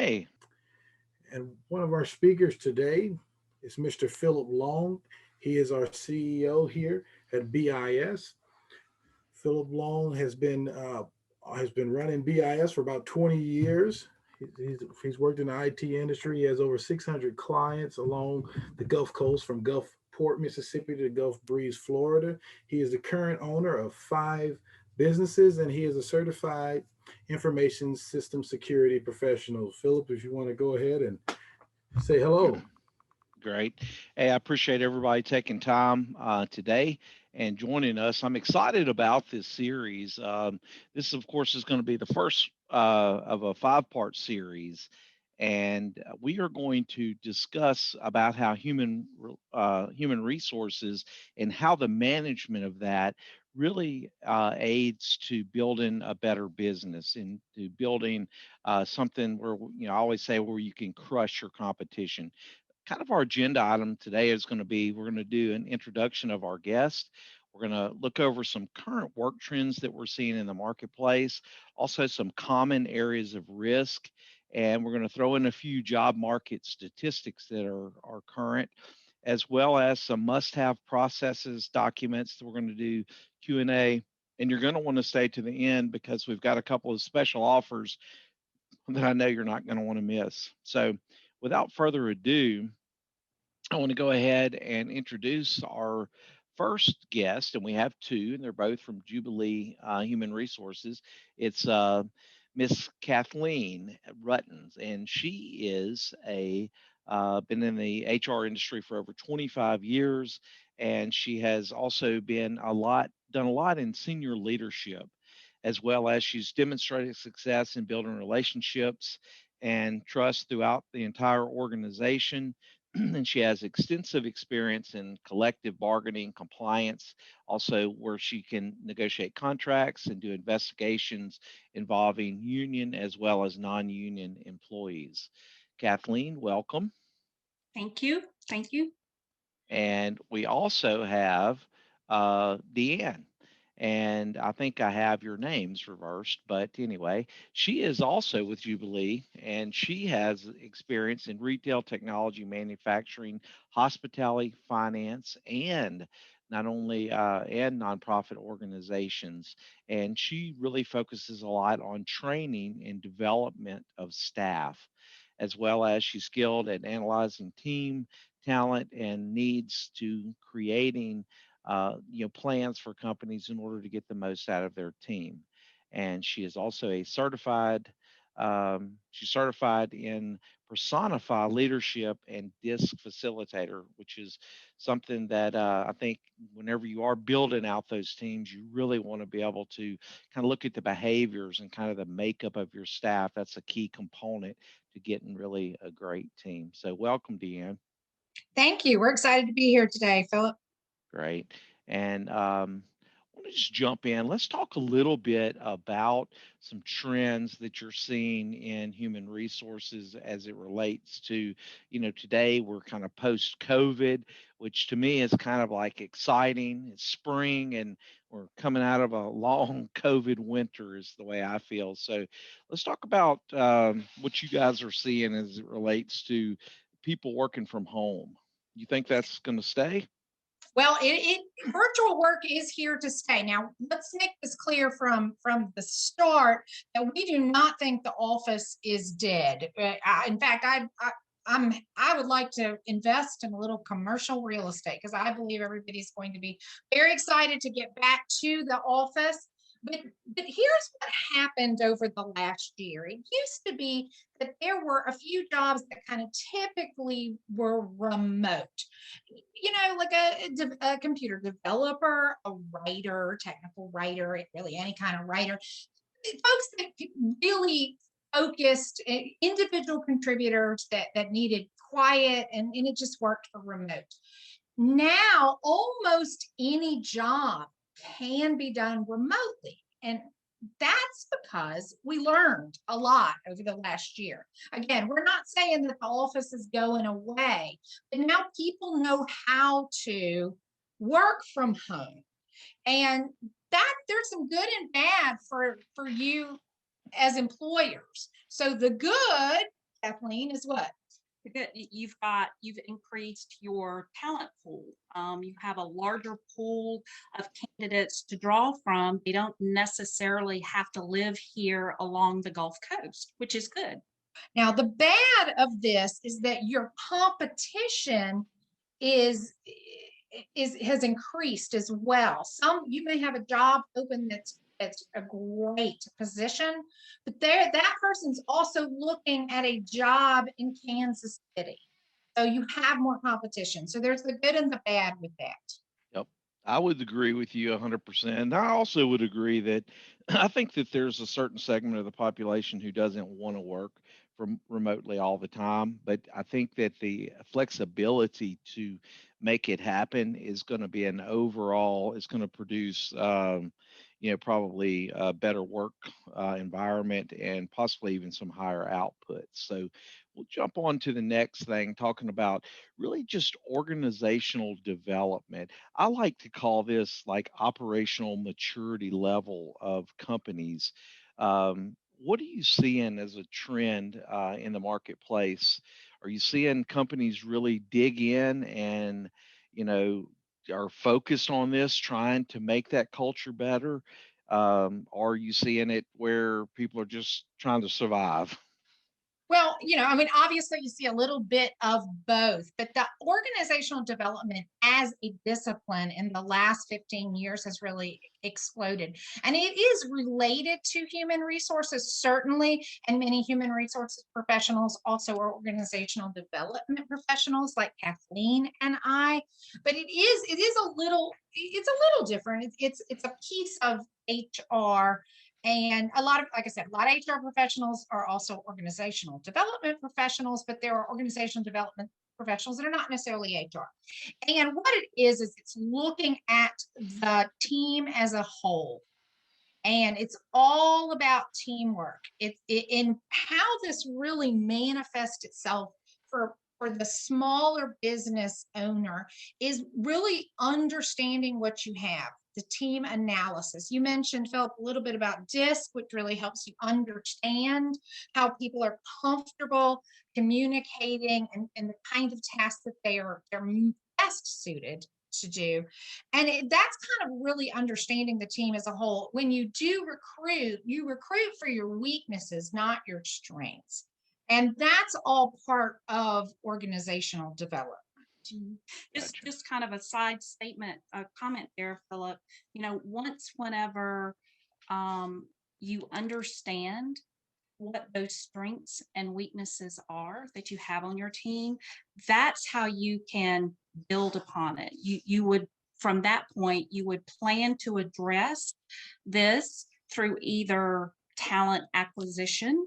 Hey. And one of our speakers today is Mr. Phillip Long. He is our CEO here at BIS. Phillip Long has been running BIS for about 20 years. He's worked in the IT industry. He has over 600 clients along the Gulf Coast from Gulfport, Mississippi to Gulf Breeze, Florida. He is the current owner of 5 businesses, and he is a certified information system security professional. Phillip, if you want to go ahead and say hello. Great. Hey, I appreciate everybody taking time today and joining us. I'm excited about this series. This, of course, is going to be the first of a 5-part series, and we are going to discuss about how human resources and how the management of that really aids to building a better business and to building something where, I always say, where you can crush your competition. Kind of our agenda item today is going to be, we're going to do an introduction of our guest. We're going to look over some current work trends that we're seeing in the marketplace, also some common areas of risk, and we're going to throw in a few job market statistics that are current, as well as some must-have processes, documents that we're going to do Q&A, and you're going to want to stay to the end because we've got a couple of special offers that I know you're not going to want to miss. So without further ado, I want to go ahead and introduce our first guest, and we have 2, and they're both from Jubilee Human Resources. It's Miss Kathleen RUTENS, and she is been in the HR industry for over 25 years, and she has also done a lot in senior leadership, as well as she's demonstrated success in building relationships and trust throughout the entire organization. And she has extensive experience in collective bargaining, compliance, also where she can negotiate contracts and do investigations involving union as well as non-union employees. Kathleen, welcome. Thank you. Thank you. And we also have Deanne. And I think I have your names reversed, but anyway, she is also with Jubilee, and she has experience in retail, technology, manufacturing, hospitality, finance, and not only and nonprofit organizations. And she really focuses a lot on training and development of staff, as well as she's skilled at analyzing team talent and needs to creating plans for companies in order to get the most out of their team. And she is also a she's certified in personify leadership and DISC facilitator, which is something that I think whenever you are building out those teams, you really want to be able to kind of look at the behaviors and kind of the makeup of your staff. That's a key component to getting really a great team. So welcome, Deanne. Thank you. We're excited to be here today, Phillip. Great. And I want to just jump in. Let's talk a little bit about some trends that you're seeing in human resources as it relates to, today we're kind of post-COVID, which to me is kind of like exciting. It's spring and we're coming out of a long COVID winter is the way I feel. So let's talk about what you guys are seeing as it relates to people working from home. You think that's going to stay? Well, virtual work is here to stay. Now, let's make this clear from the start that we do not think the office is dead. In fact, I would like to invest in a little commercial real estate because I believe everybody's going to be very excited to get back to the office. But here's what happened over the last year. It used to be that there were a few jobs that kind of typically were remote. Like a computer developer, a writer, technical writer, really any kind of writer. Folks that really focused, individual contributors that needed quiet, and it just worked for remote. Now, almost any job can be done remotely. And that's because we learned a lot over the last year. Again, we're not saying that the office is going away, but now people know how to work from home. And that there's some good and bad for you as employers. So the good, Kathleen, is what? You've increased your talent pool. You have a larger pool of candidates to draw from. They don't necessarily have to live here along the Gulf Coast, which is good. Now, the bad of this is that your competition has increased as well. You may have a job open that's a great position, but that person's also looking at a job in Kansas City. So you have more competition. So there's the good and the bad with that. Yep. I would agree with you 100%. And I also would agree that I think that there's a certain segment of the population who doesn't want to work from remotely all the time. But I think that the flexibility to make it happen is going to be it's going to produce, probably a better work environment and possibly even some higher output. So we'll jump on to the next thing, talking about really just organizational development. I like to call this like operational maturity level of companies. What are you seeing as a trend in the marketplace? Are you seeing companies really dig in and, are focused on this, trying to make that culture better? Are you seeing it where people are just trying to survive? Well, obviously you see a little bit of both, but the organizational development as a discipline in the last 15 years has really exploded. And it is related to human resources, certainly, and many human resources professionals also are organizational development professionals like Kathleen and I, but it's a little different. It's a piece of HR. And like I said, a lot of HR professionals are also organizational development professionals, but there are organizational development professionals that are not necessarily HR. And what it is it's looking at the team as a whole. And it's all about teamwork. In how this really manifests itself for the smaller business owner is really understanding what you have, the team analysis. You mentioned, Philip, a little bit about DISC, which really helps you understand how people are comfortable communicating and the kind of tasks that they're best suited to do. And that's kind of really understanding the team as a whole. When you do recruit, you recruit for your weaknesses, not your strengths. And that's all part of organizational development. Just kind of a side statement, a comment there, Philip. Whenever you understand what those strengths and weaknesses are that you have on your team, that's how you can build upon it. You would, from that point, you would plan to address this through either talent acquisition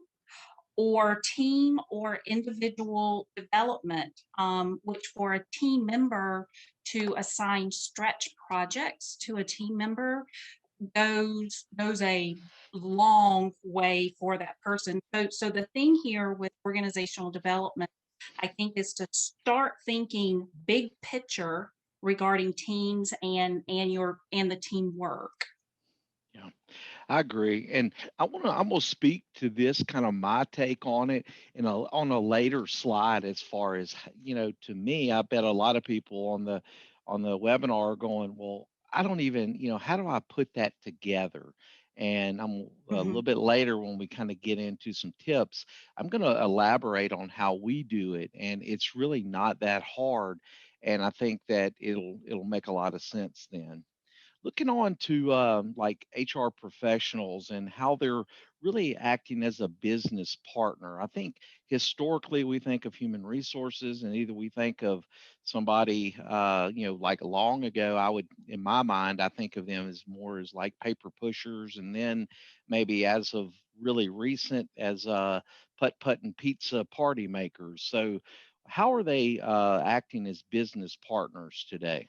or team or individual development, which for a team member to assign stretch projects to a team member goes a long way for that person. So the thing here with organizational development, I think, is to start thinking big picture regarding teams and the teamwork. Yeah, I agree. And I'm gonna speak to this kind of my take on it on a later slide. As far as, to me, I bet a lot of people on the webinar are going, well, I don't even, how do I put that together? And I'm a little bit later, when we kind of get into some tips, I'm going to elaborate on how we do it. And it's really not that hard. And I think that it'll make a lot of sense then. Looking on to like HR professionals and how they're really acting as a business partner. I think historically we think of human resources, and either we think of somebody, like long ago, in my mind, I think of them as more as like paper pushers, and then maybe as of really recent as putt and pizza party makers. So how are they acting as business partners today?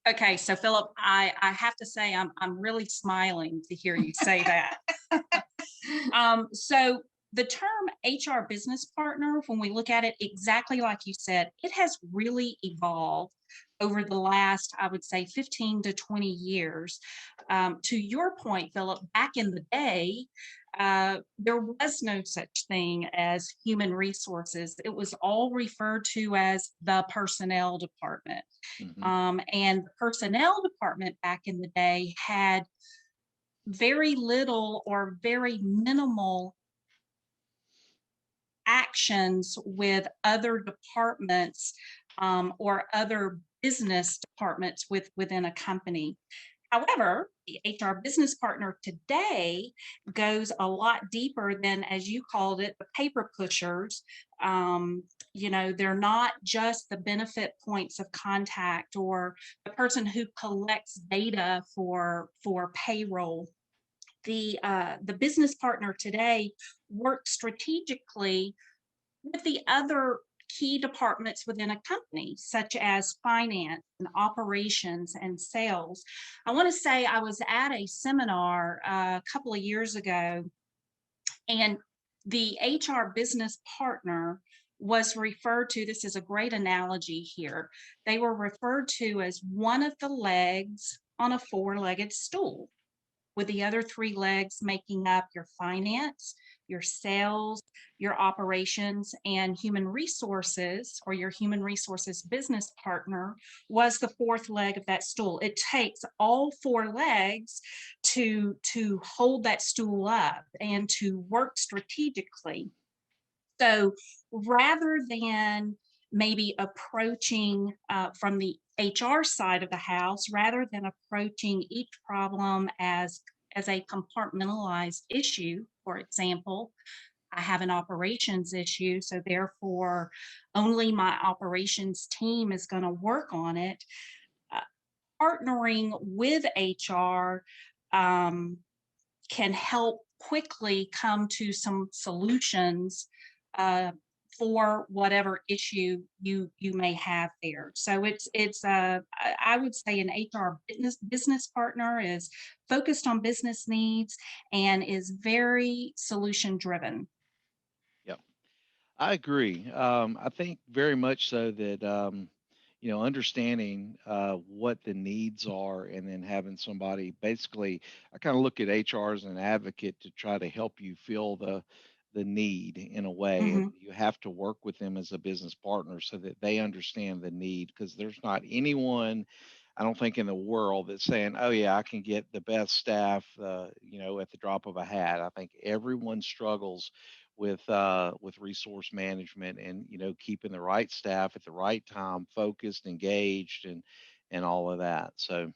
Okay, so Philip, I have to say I'm really smiling to hear you say that. So the term HR business partner, when we look at it, exactly like you said, it has really evolved over the last, I would say, 15 to 20 years. To your point, Philip, back in the day, there was no such thing as human resources. It was all referred to as the personnel department. And the personnel department back in the day had very little or very minimal actions with other departments or other business departments within a company. However, the HR business partner today goes a lot deeper than, as you called it, the paper pushers. You know, they're not just the benefit points of contact or the person who collects data for payroll. The business partner today works strategically with the other key departments within a company, such as finance and operations and sales. I want to say I was at a seminar a couple of years ago, and the HR business partner was referred to, this is a great analogy here, they were referred to as one of the legs on a four-legged stool, with the other three legs making up your finance, your sales, your operations, and human resources, or your human resources business partner was the fourth leg of that stool. It takes all four legs to hold that stool up and to work strategically. So rather than maybe approaching from the HR side of the house, rather than approaching each problem as a compartmentalized issue, for example, I have an operations issue, so therefore only my operations team is going to work on it. Partnering with HR can help quickly come to some solutions for whatever issue you may have there. So I would say an HR business partner is focused on business needs and is very solution driven. Yep, I agree. I think very much so that you know, understanding what the needs are, and then having somebody, basically, I kind of look at HR as an advocate to try to help you fill the need in a way, and you have to work with them as a business partner so that they understand the need, because there's not anyone, I don't think, in the world that's saying, oh yeah, I can get the best staff you know, at the drop of a hat. I think everyone struggles with resource management, and you know, keeping the right staff at the right time, focused, engaged, and all of that. So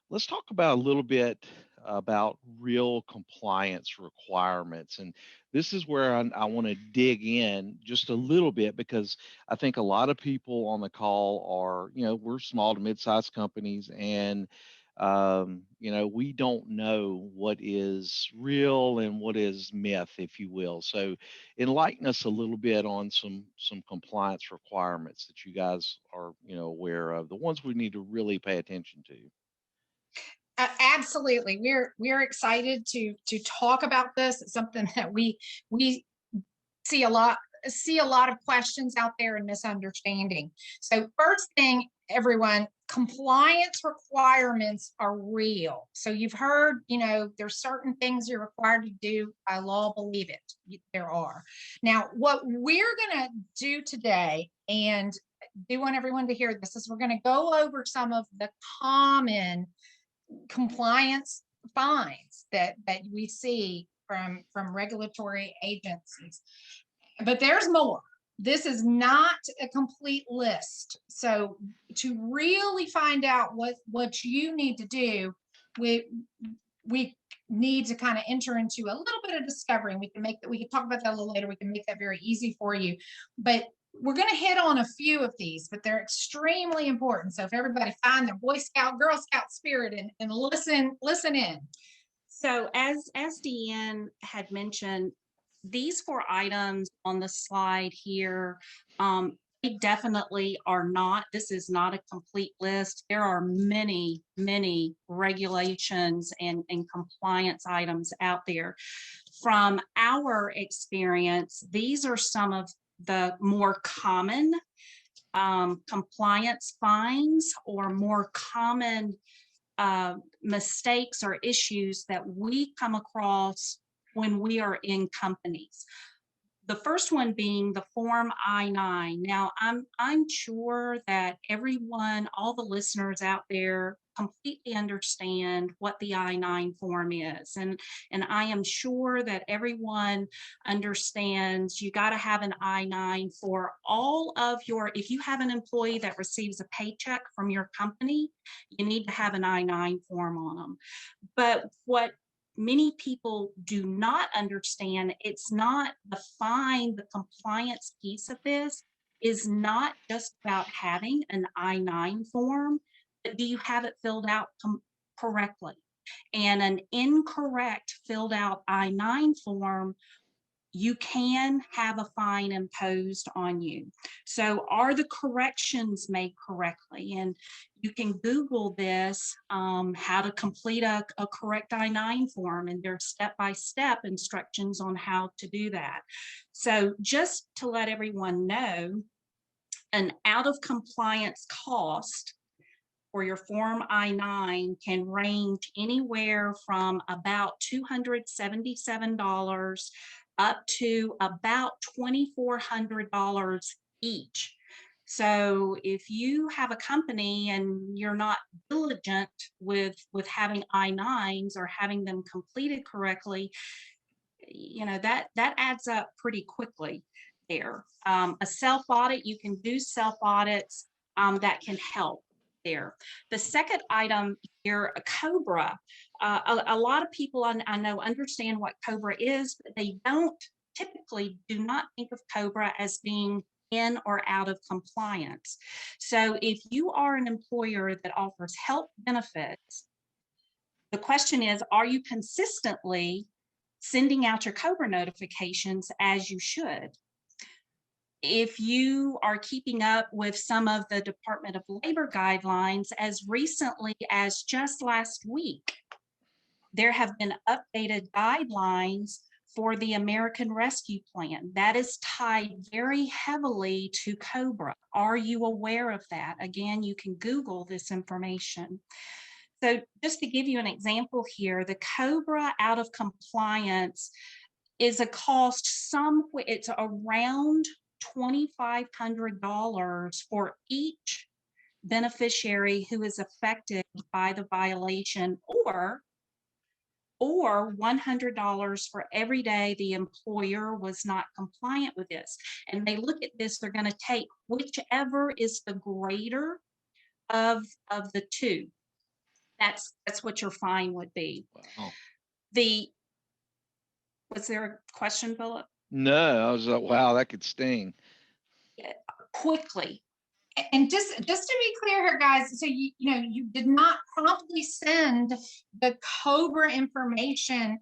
let's talk about a little bit about real compliance requirements. And this is where I want to dig in just a little bit, because I think a lot of people on the call are, you know, we're small to mid-sized companies, and you know, we don't know what is real and what is myth, if you will. So enlighten us a little bit on some compliance requirements that you guys are, you know, aware of, the ones we need to really pay attention to. Absolutely, we're excited to talk about this. It's something that we see a lot of questions out there and misunderstanding. So first thing, everyone, compliance requirements are real. So you've heard, you know, there's certain things you're required to do by law. Believe it, there are. Now, what we're going to do today, and do want everyone to hear this, is we're going to go over some of the common compliance fines that we see from regulatory agencies. But there's more. This is not a complete list. So to really find out what you need to do, we need to kind of enter into a little bit of discovery. And we can talk about that a little later. We can make that very easy for you. But we're going to hit on a few of these, but they're extremely important. So if everybody find their Boy Scout, Girl Scout spirit and listen in. So as Deanne had mentioned, these 4 items on the slide here, they definitely are not, this is not a complete list. There are many, many regulations and compliance items out there. From our experience, these are some of the more common compliance fines, or more common mistakes or issues that we come across when we are in companies. The first one being the Form I-9. Now, I'm sure that everyone, all the listeners out there, completely understand what the I-9 form is, and I am sure that everyone understands you got to have an I-9 for all of your. If you have an employee that receives a paycheck from your company, you need to have an I-9 form on them. But what many people do not understand, it's not the compliance piece of this is not just about having an I-9 form, but do you have it filled out correctly? And an incorrect filled out I-9 form, you can have a fine imposed on you. So are the corrections made correctly? And you can Google this, how to complete a correct I-9 form, and there's step-by-step instructions on how to do that. So just to let everyone know, an out of compliance cost for your Form I-9 can range anywhere from about $277 up to about $2,400 each. So if you have a company and you're not diligent with having I-9s or having them completed correctly, you know, that adds up pretty quickly there. A self audit, you can do self audits that can help there. The second item here, a COBRA. A lot of people I know understand what COBRA is, but they typically do not think of COBRA as being in or out of compliance. So if you are an employer that offers health benefits, the question is, are you consistently sending out your COBRA notifications as you should? If you are keeping up with some of the Department of Labor guidelines, as recently as just last week, there have been updated guidelines for the American Rescue Plan. That is tied very heavily to COBRA. Are you aware of that? Again, you can Google this information. So just to give you an example here, the COBRA out of compliance is a cost somewhere, it's around $2,500 for each beneficiary who is affected by the violation, or $100 for every day the employer was not compliant with this. And they look at this, they're going to take whichever is the greater of the two. That's what your fine would be. Wow. Was there a question, Philip? No, I was like, wow, that could sting. Quickly. And just to be clear here, guys, so you did not promptly send the COBRA information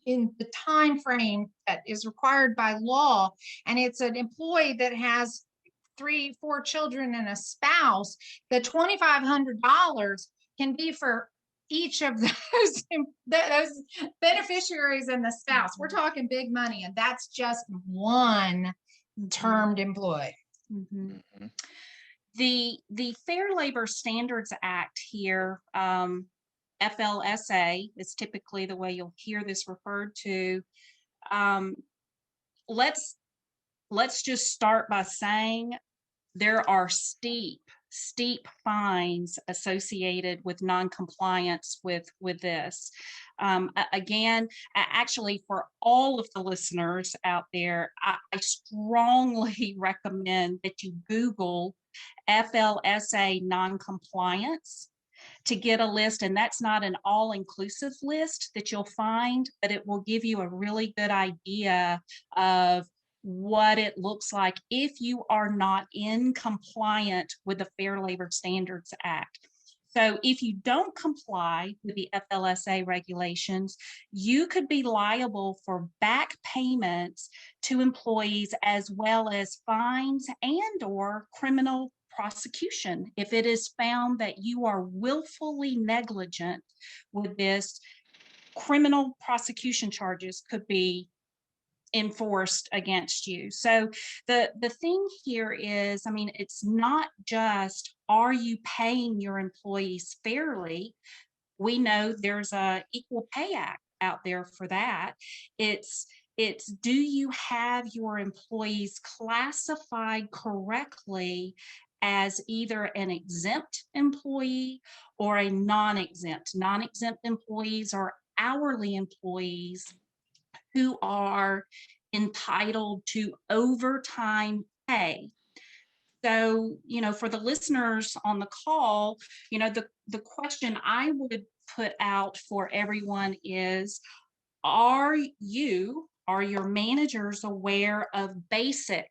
in the time frame that is required by law, and it's an employee that has 3-4 children and a spouse. The $2,500 can be for each of those beneficiaries and the spouse. We're talking big money, and that's just one termed employee. Mm-hmm. Mm-hmm. The Fair Labor Standards Act here, FLSA is typically the way you'll hear this referred to. Let's just start by saying there are steep fines associated with non-compliance with this. Again, actually, for all of the listeners out there, I strongly recommend that you Google FLSA non-compliance to get a list, and that's not an all-inclusive list that you'll find, but it will give you a really good idea of what it looks like if you are not in compliant with the Fair Labor Standards Act. So if you don't comply with the FLSA regulations, you could be liable for back payments to employees, as well as fines and or criminal prosecution. If it is found that you are willfully negligent with this, criminal prosecution charges could be enforced against you. So the thing here is, I mean, it's not just, are you paying your employees fairly? We know there's a Equal Pay Act out there for that. It's do you have your employees classified correctly as either an exempt employee or a non-exempt? Non-exempt employees are hourly employees who are entitled to overtime pay. So, for the listeners on the call, the question I would put out for everyone is, are your managers aware of basic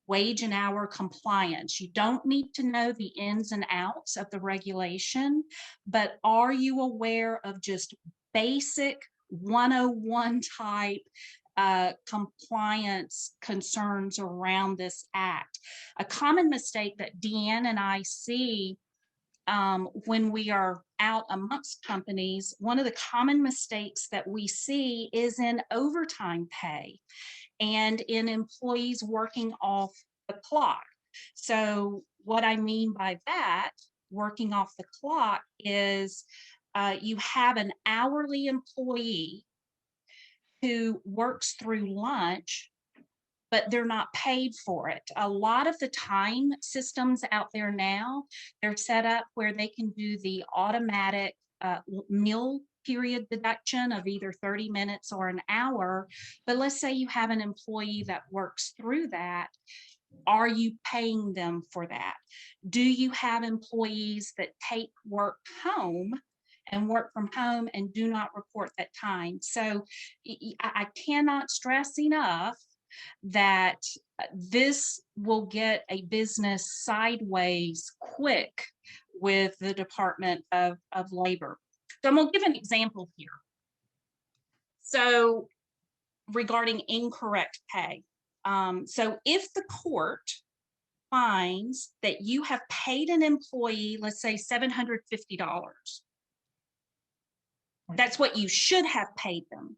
wage and hour compliance? You don't need to know the ins and outs of the regulation, but are you aware of just basic 101 type compliance concerns around this act? A common mistake that Deanne and I see when we are out amongst companies, one of the common mistakes that we see is in overtime pay and in employees working off the clock. So what I mean by that, working off the clock, is you have an hourly employee who works through lunch, but they're not paid for it. A lot of the time systems out there now, they're set up where they can do the automatic meal period deduction of either 30 minutes or an hour. But let's say you have an employee that works through that. Are you paying them for that? Do you have employees that take work home and work from home and do not report that time? So I cannot stress enough that this will get a business sideways quick with the Department of Labor. So I'm going to give an example here. So regarding incorrect pay. So if the court finds that you have paid an employee, let's say $750, that's what you should have paid them,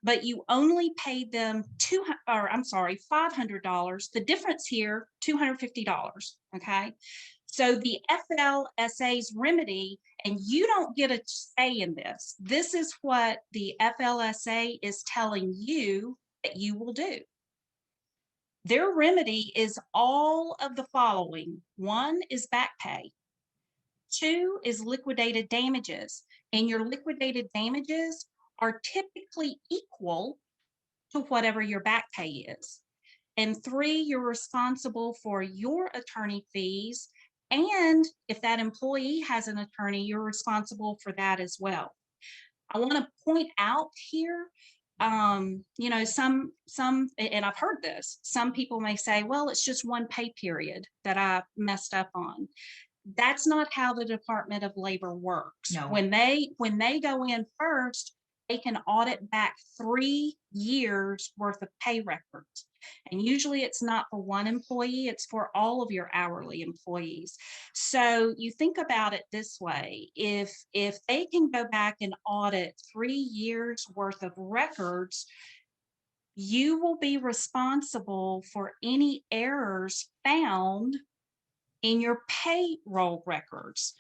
but you only paid them $500. The difference here, $250, okay? So the FLSA's remedy, and you don't get a say in this, this is what the FLSA is telling you that you will do. Their remedy is all of the following. 1 is back pay. 2 is liquidated damages, and your liquidated damages are typically equal to whatever your back pay is. And 3, you're responsible for your attorney fees. And if that employee has an attorney, you're responsible for that as well. I want to point out here, some, and I've heard this, some people may say, well, it's just one pay period that I messed up on. That's not how the Department of Labor works. No. When they go in first, they can audit back 3 years worth of pay records. And usually it's not for one employee, it's for all of your hourly employees. So you think about it this way, if they can go back and audit 3 years worth of records, you will be responsible for any errors found in your payroll records.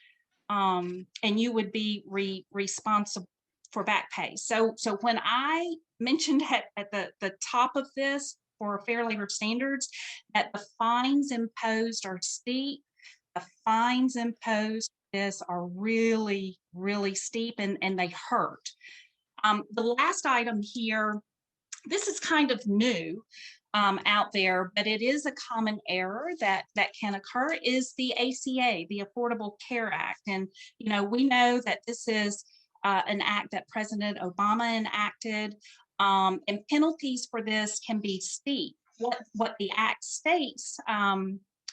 And you would be responsible for back pay. So when I mentioned at the top of this for Fair Labor Standards that the fines imposed are steep, the fines imposed this are really, really steep, and they hurt. The last item here, this is kind of new out there, but it is a common error that can occur, is the ACA, the Affordable Care Act. And, we know that this is an act that President Obama enacted, and penalties for this can be steep. What the act states,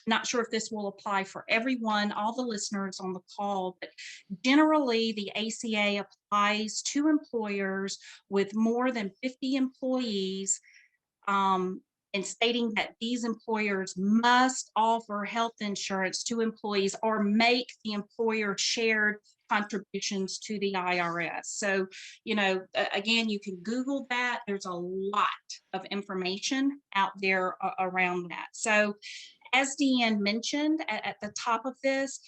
not sure if this will apply for everyone, all the listeners on the call, but generally the ACA applies to employers with more than 50 employees, and stating that these employers must offer health insurance to employees or make the employer shared contributions to the IRS. So, again, you can Google that. There's a lot of information out there around that. So, as Deanne mentioned at the top of this,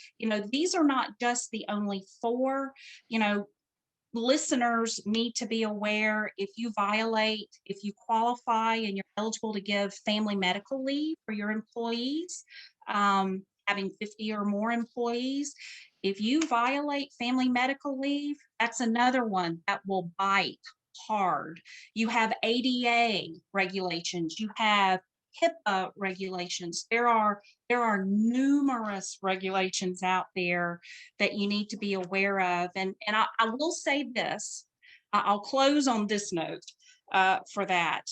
these are not just the only 4, listeners need to be aware, if you qualify and you're eligible to give family medical leave for your employees, having 50 or more employees, if you violate family medical leave, that's another one that will bite hard. You have ADA regulations, you have HIPAA regulations. There are numerous regulations out there that you need to be aware of. And I will say this, I'll close on this note for that.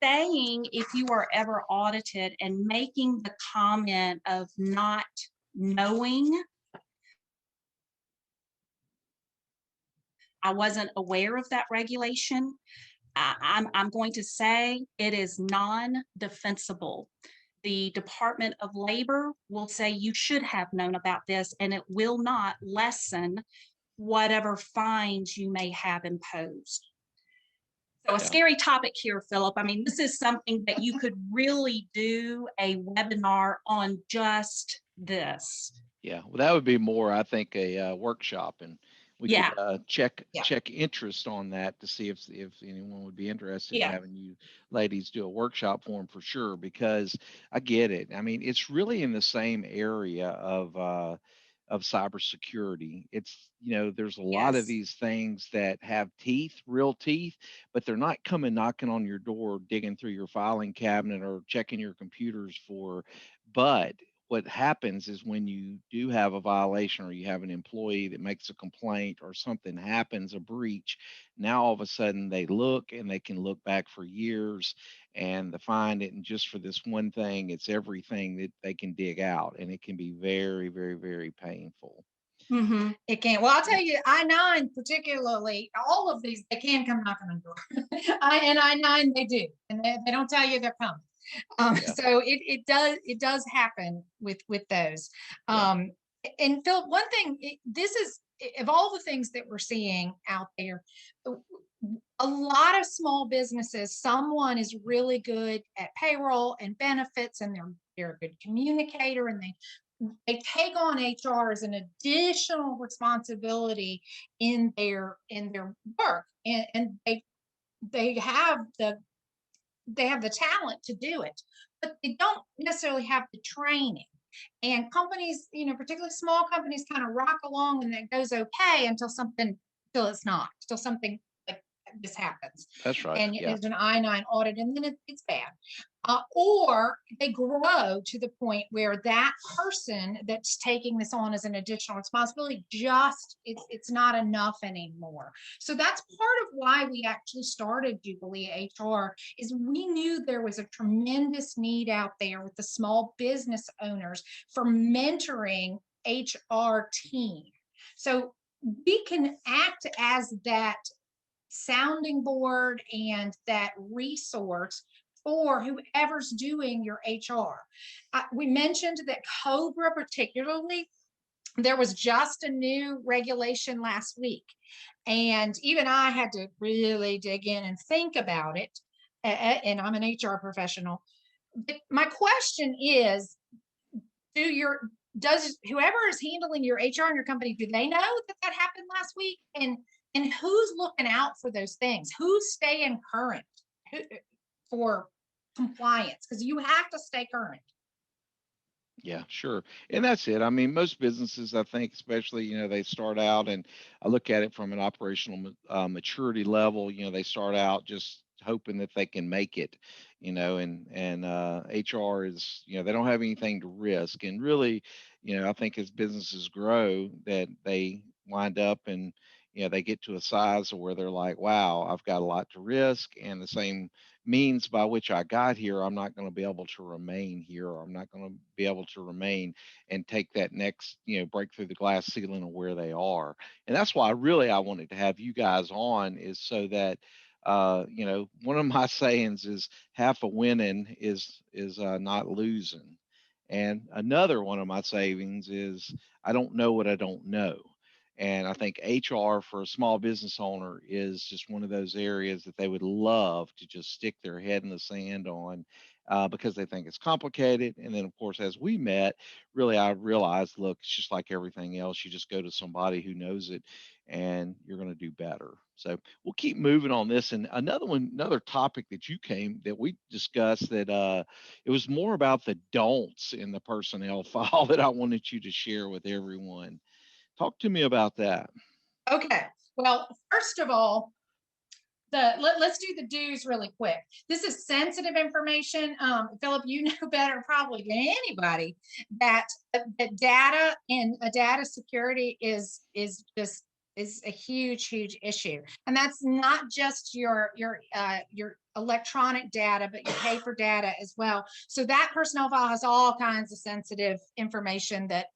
Saying if you are ever audited and making the comment of not knowing, I wasn't aware of that regulation, I'm going to say it is non-defensible. The Department of Labor will say you should have known about this, and it will not lessen whatever fines you may have imposed. So a scary topic here, Philip. I mean, this is something that you could really do a webinar on just this. Yeah, well, that would be more, I think, a workshop, and we could check interest on that to see if anyone would be interested in having you ladies do a workshop for them, for sure, because I get it. I mean, it's really in the same area of cybersecurity. It's, there's a lot of these things that have teeth, real teeth, but they're not coming knocking on your door, digging through your filing cabinet or checking your computers for. But what happens is when you do have a violation, or you have an employee that makes a complaint, or something happens, a breach, now all of a sudden they look, and they can look back for years and find it. And just for this one thing, it's everything that they can dig out. And it can be very, very, very painful. Mm-hmm. It can. Well, I'll tell you, I-9 particularly, all of these, they can come knocking on the door. I-9, they do. And they don't tell you they're coming. So it does happen with those. And Phil, one thing, this is, of all the things that we're seeing out there, a lot of small businesses, someone is really good at payroll and benefits, and they're a good communicator, and they take on HR as an additional responsibility in their work, and they have the talent to do it, but they don't necessarily have the training. And companies, particularly small companies, kind of rock along, and that goes okay until something like this happens. That's right. And it's an I-9 audit, and then it's bad. Or they grow to the point where that person that's taking this on as an additional responsibility, it's not enough anymore. So that's part of why we actually started Jubilee HR, is we knew there was a tremendous need out there with the small business owners for mentoring HR team. So we can act as that sounding board and that resource for whoever's doing your HR. We mentioned that COBRA particularly, there was just a new regulation last week, and even I had to really dig in and think about it, and I'm an HR professional. But my question is, does whoever is handling your HR in your company, do they know that happened last week? And who's looking out for those things? Who's staying current for compliance? Because you have to stay current. Yeah, sure. And that's it. I mean, most businesses, I think, especially, they start out, and I look at it from an operational maturity level, they start out just hoping that they can make it, and HR is, they don't have anything to risk. And really, I think as businesses grow, that they wind up and, they get to a size where they're like, wow, I've got a lot to risk, and the same means by which I got here, I'm not going to be able to remain here, or I'm not going to be able to remain and take that next, break through the glass ceiling of where they are. And that's why I wanted to have you guys on, is so that, one of my sayings is half a winning is not losing. And another one of my sayings is, I don't know what I don't know. And I think HR for a small business owner is just one of those areas that they would love to just stick their head in the sand on, because they think it's complicated. And then, of course, as we met, really, I realized, look, it's just like everything else. You just go to somebody who knows it, and you're going to do better. So we'll keep moving on this. And another topic that we discussed that it was more about the don'ts in the personnel file that I wanted you to share with everyone. Talk to me about that. Okay. Well, first of all, let's do the do's really quick. This is sensitive information. Philip, you know better probably than anybody that data and data security is a huge issue, and that's not just your electronic data, but your paper data as well. So that personnel file has all kinds of sensitive information that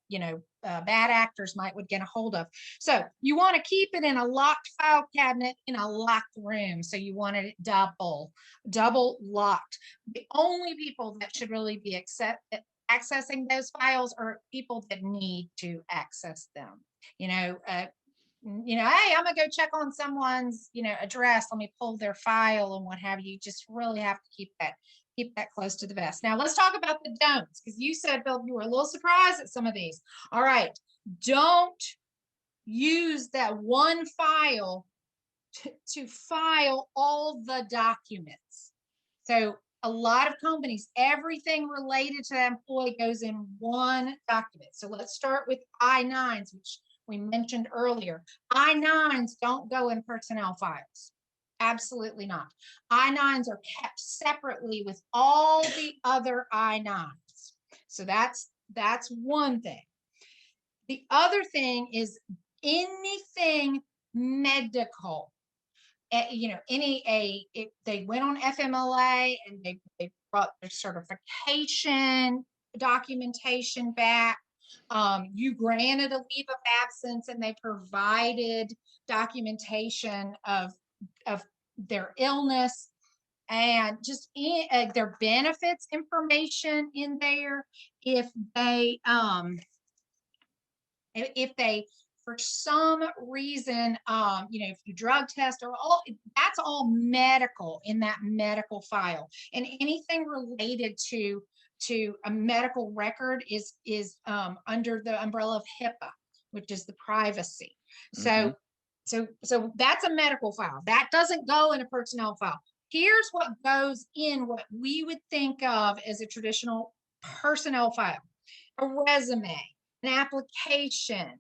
bad actors would get a hold of. So you want to keep it in a locked file cabinet in a locked room. So you want it double locked. The only people that should really be accessing those files are people that need to access them. Hey, I'm gonna go check on someone's, address. Let me pull their file and what have you. Just really have to keep that close to the vest. Now let's talk about the don'ts, because you said, Bill, you were a little surprised at some of these. All right, don't use that one file to file all the documents. So a lot of companies, everything related to that employee goes in one document. So let's start with I-9s, which we mentioned earlier. I-9s don't go in personnel files. Absolutely not. I-9s are kept separately with all the other I-9s. So that's one thing. The other thing is anything medical. If they went on FMLA and they brought their certification documentation back, you granted a leave of absence and they provided documentation of their illness and just their benefits information in there. If they for some reason, if you drug test or that's all medical in that medical file, and anything related to a medical record is under the umbrella of HIPAA, which is the privacy. Mm-hmm. So that's a medical file that doesn't go in a personnel file. Here's what goes in what we would think of as a traditional personnel file: a resume, an application,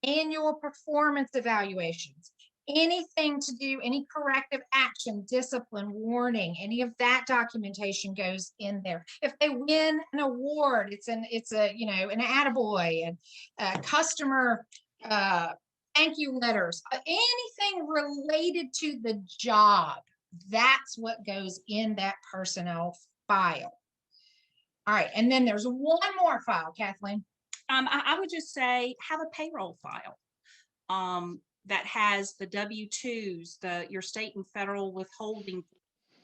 annual performance evaluations, anything to do, any corrective action, discipline, warning, any of that documentation goes in there. If they win an award, it's an attaboy, and customer thank you letters, anything related to the job, that's what goes in that personnel file. All right, and then there's one more file, Kathleen. I would just say have a payroll file that has the W-2s, your state and federal withholding,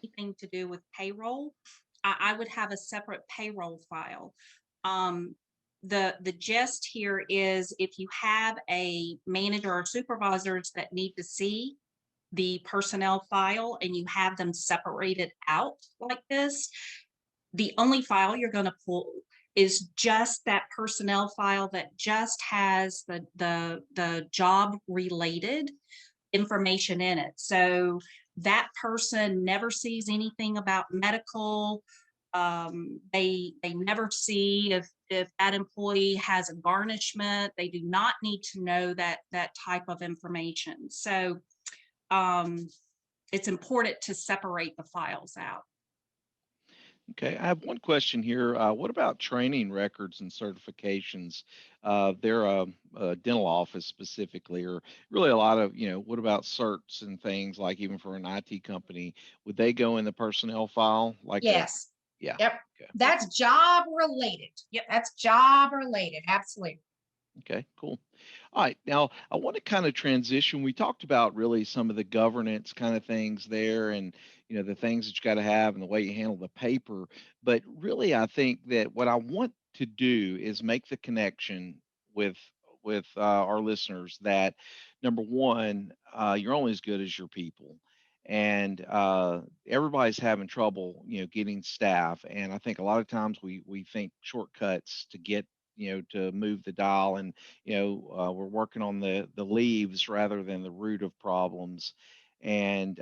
anything to do with payroll. I would have a separate payroll file. The gist here is if you have a manager or supervisors that need to see the personnel file and you have them separated out like this, the only file you're going to pull is just that personnel file that just has the job related information in it. So that person never sees anything about medical. They never see if that employee has a garnishment. They do not need to know that type of information. So it's important to separate the files out. Okay, I have one question here. What about training records and certifications? They're a dental office specifically, or really a lot of, what about certs and things like even for an IT company? Would they go in the personnel file? Yes. Yeah. Yep. Okay. That's job related. Yep. That's job related. Absolutely. Okay, cool. All right. Now, I want to kind of transition. We talked about really some of the governance kind of things there and, the things that you got to have and the way you handle the paper. But really, I think that what I want to do is make the connection with our listeners that, number one, you're only as good as your people. and everybody's having trouble, getting staff. And I think a lot of times we think shortcuts to get, to move the dial, and we're working on the leaves rather than the root of problems, and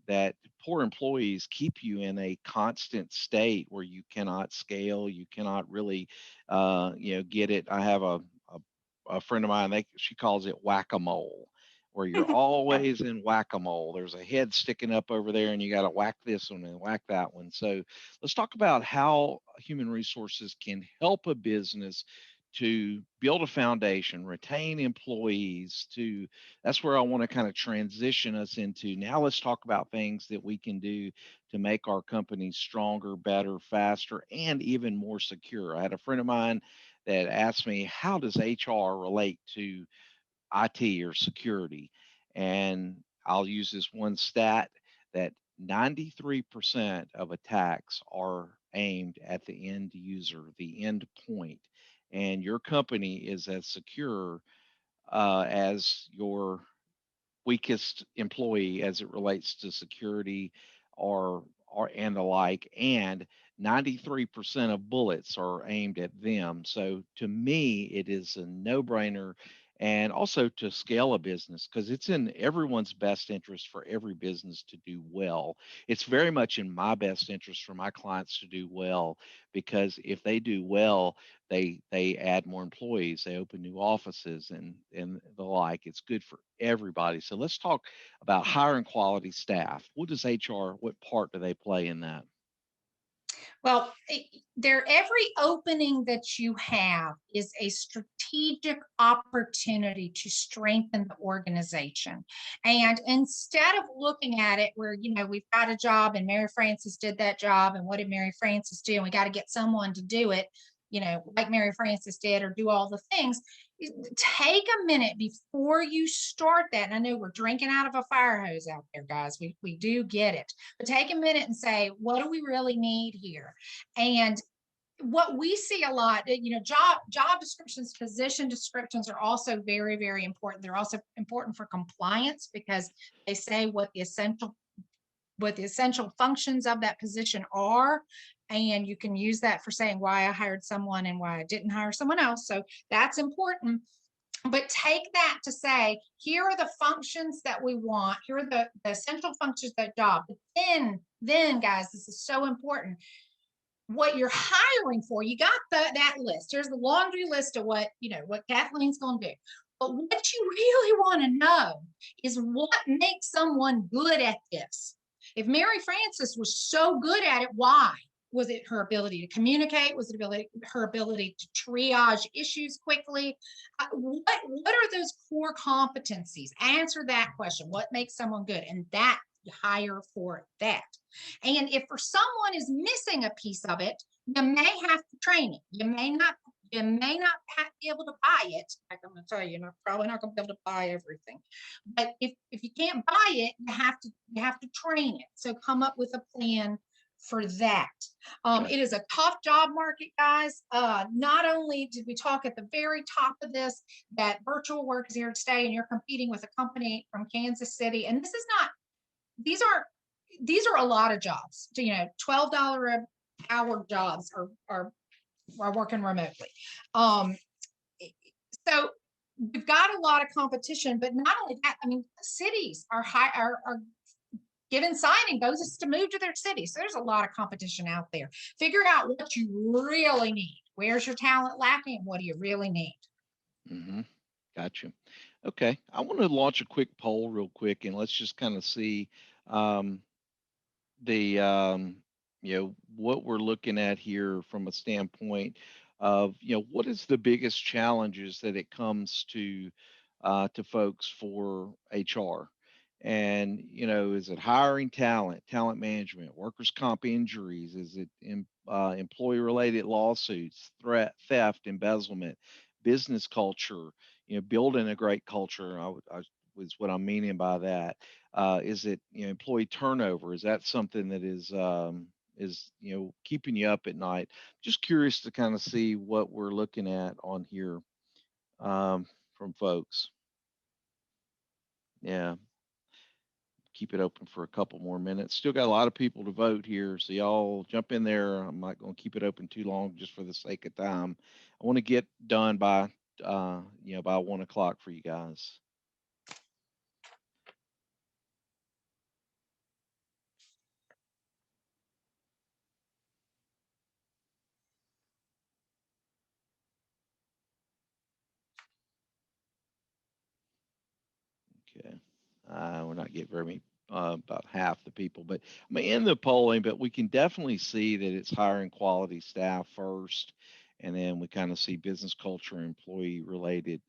that poor employees keep you in a constant state where you cannot scale, you cannot really, get it. I have a friend of mine, she calls it whack-a-mole, where you're always in whack-a-mole. There's a head sticking up over there and you got to whack this one and whack that one. So let's talk about how human resources can help a business to build a foundation, retain employees. That's where I want to kind of transition us into. Now let's talk about things that we can do to make our companies stronger, better, faster, and even more secure. I had a friend of mine that asked me, how does HR relate to IT or security? And I'll use this one stat that 93% of attacks are aimed at the end user, the end point. And your company is as secure as your weakest employee as it relates to security or and the like. And 93% of bullets are aimed at them. So to me, it is a no-brainer. And also to scale a business, because it's in everyone's best interest for every business to do well. It's very much in my best interest for my clients to do well, because if they do well, they add more employees, they open new offices, and the like. It's good for everybody. So let's talk about hiring quality staff. What part do they play in that? Well, every opening that you have is a strategic opportunity to strengthen the organization. And instead of looking at it where, we've got a job and Mary Frances did that job, and what did Mary Frances do? And we got to get someone to do it, like Mary Frances did, or do all the things. Take a minute before you start that. And I know we're drinking out of a fire hose out there, guys. We do get it. But take a minute and say, what do we really need here? And what we see a lot, job descriptions, position descriptions are also very, very important. They're also important for compliance, because they say what the essential functions of that position are. And you can use that for saying why I hired someone and why I didn't hire someone else. So that's important. But take that to say, here are the functions that we want. Here are the essential functions of that job. But then, guys, this is so important. What you're hiring for, you got that list. There's the laundry list of what Kathleen's going to do. But what you really want to know is what makes someone good at this. If Mary Frances was so good at it, why? Was it her ability to communicate? Was it her ability to triage issues quickly? What are those core competencies? Answer that question. What makes someone good? And that you hire for that. And if for someone is missing a piece of it, you may have to train it. You may not be able to buy it. Like I'm going to tell you, you're probably not going to be able to buy everything. But if you can't buy it, you have to train it. So come up with a plan for that. It is a tough job market, guys. Not only did we talk at the very top of this that virtual work is here to stay, and you're competing with a company from Kansas City, and these are a lot of jobs. $12 an hour jobs are working remotely. So we've got a lot of competition, but not only that, cities are given signing bonuses to move to their city. So there's a lot of competition out there. Figure out what you really need. Where's your talent lacking? What do you really need? Mm-hmm. Gotcha. Okay. I want to launch a quick poll real quick, and let's just kind of see what we're looking at here from a standpoint of, what is the biggest challenges that it comes to folks for HR. And, is it hiring talent, talent management, workers' comp injuries? Is it employee related lawsuits, theft, embezzlement, business culture, building a great culture? Was what I'm meaning by that. Is it, employee turnover? Is that something that is keeping you up at night? Just curious to kind of see what we're looking at on here from folks. Yeah. keep it open for a couple more minutes. Still got a lot of people to vote here, so y'all jump in there. I'm not going to keep it open too long just for the sake of time. I want to get done by by 1 o'clock for you guys. Okay. We're not getting very many, about half the people, but I'm going to end the polling, but we can definitely see that it's hiring quality staff first. And then we kind of see business culture, employee related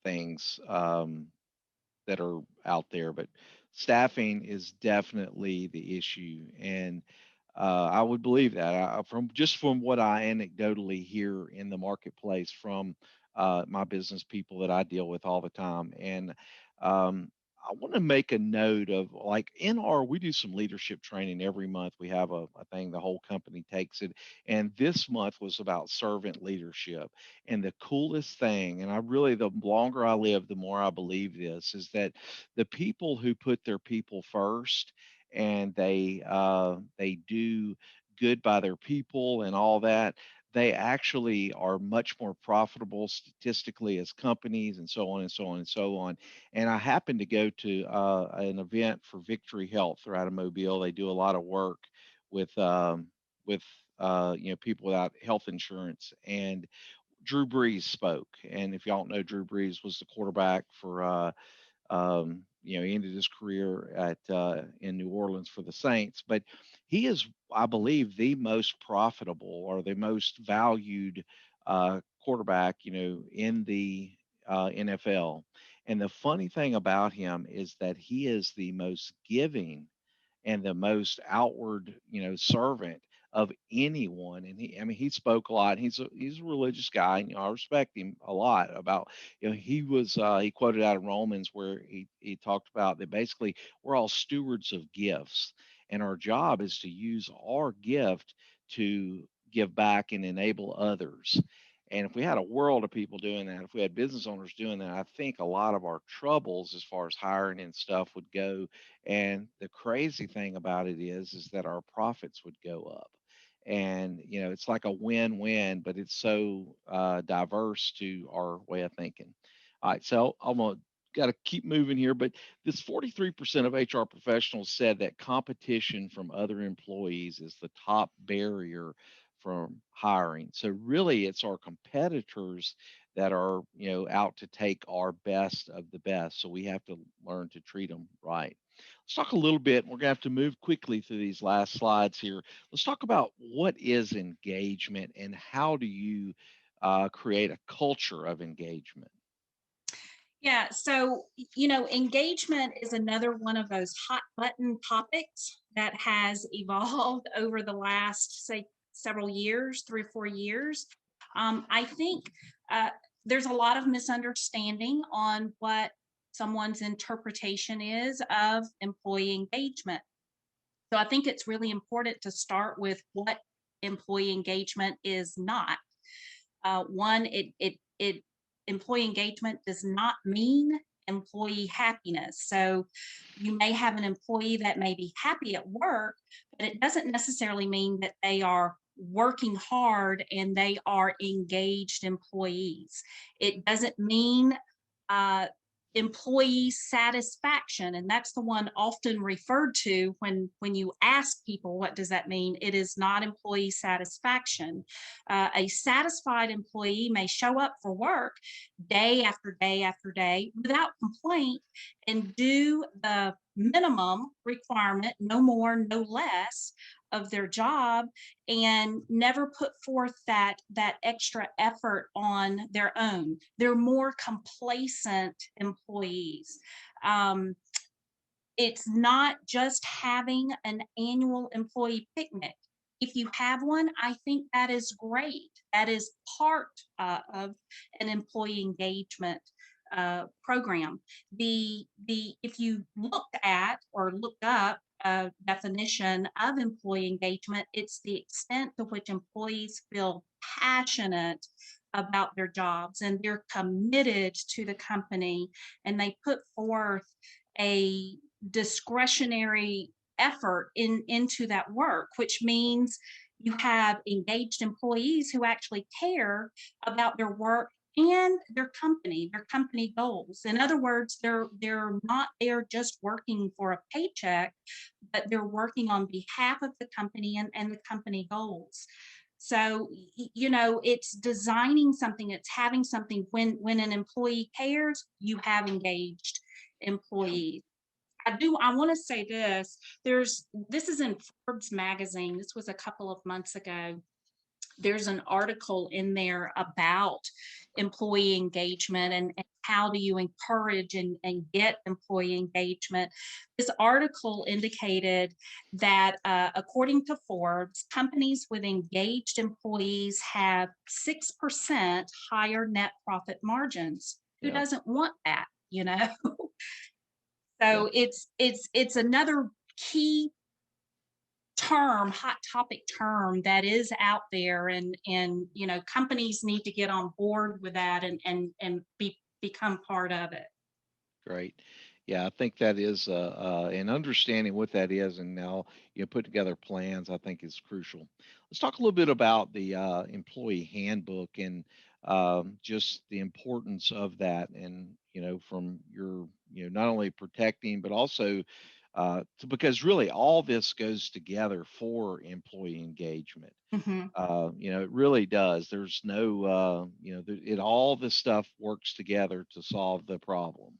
things that are out there. But staffing is definitely the issue. And I would believe that from what I anecdotally hear in the marketplace from my business people that I deal with all the time. And I want to make a note of, like, we do some leadership training every month. We have a thing, the whole company takes it. And this month was about servant leadership. And the coolest thing, and the longer I live, the more I believe this, is that the people who put their people first and they do good by their people and all that, they actually are much more profitable statistically as companies, and so on and so on and so on. And I happened to go to an event for Victory Health. They're out of Mobile. They do a lot of work with people without health insurance. And Drew Brees spoke. And if y'all don't know, Drew Brees was the quarterback for he ended his career at in New Orleans for the Saints, but he is, I believe, the most profitable or the most valued quarterback, in the NFL. And the funny thing about him is that he is the most giving and the most outward, servant of anyone. And he spoke a lot. He's a religious guy, and I respect him a lot. About, he quoted out of Romans where he talked about that basically we're all stewards of gifts, and our job is to use our gift to give back and enable others. And if we had a world of people doing that, if we had business owners doing that, I think a lot of our troubles as far as hiring and stuff would go. And the crazy thing about it is that our profits would go up. And it's like a win-win, but it's so diverse to our way of thinking. All right, so I'm gonna got to keep moving here, but this 43% of HR professionals said that competition from other employees is the top barrier from hiring. So really, it's our competitors that are out to take our best of the best. So we have to learn to treat them right. Let's talk a little bit. We're going to have to move quickly through these last slides here. Let's talk about what is engagement and how do you create a culture of engagement. Yeah, so, engagement is another one of those hot button topics that has evolved over the last, say, several years, 3 or 4 years. I think there's a lot of misunderstanding on what someone's interpretation is of employee engagement. So I think it's really important to start with what employee engagement is not. One, it employee engagement does not mean employee happiness. So you may have an employee that may be happy at work, but it doesn't necessarily mean that they are working hard and they are engaged employees. It doesn't mean employee satisfaction, and that's the one often referred to when you ask people what does that mean. It is not employee satisfaction. A satisfied employee may show up for work day after day after day without complaint and do the minimum requirement, no more, no less, of their job, and never put forth that extra effort on their own. They're more complacent employees. It's not just having an annual employee picnic. If you have one, I think that is great. That is part of an employee engagement program. If you looked at or looked up a definition of employee engagement, it's the extent to which employees feel passionate about their jobs and they're committed to the company and they put forth a discretionary effort into that work, which means you have engaged employees who actually care about their work and their company goals. In other words, they're not there just working for a paycheck, but they're working on behalf of the company and the company goals. So, you know, it's designing something, it's having something. When an employee cares, you have engaged employees. I want to say this is in Forbes magazine. This was a couple of months ago. There's an article in there about employee engagement and how do you encourage and get employee engagement. This article indicated that according to Forbes, companies with engaged employees have 6% higher net profit margins. Who doesn't want that, you know? So it's another key term, hot topic term that is out there, and you know, companies need to get on board with that and become part of it. Great. Yeah, I think that is, and understanding what that is, and now put together plans, I think is crucial. Let's talk a little bit about the employee handbook and just the importance of that, and from your not only protecting but also because really all this goes together for employee engagement. It really does. There's no, all this stuff works together to solve the problem.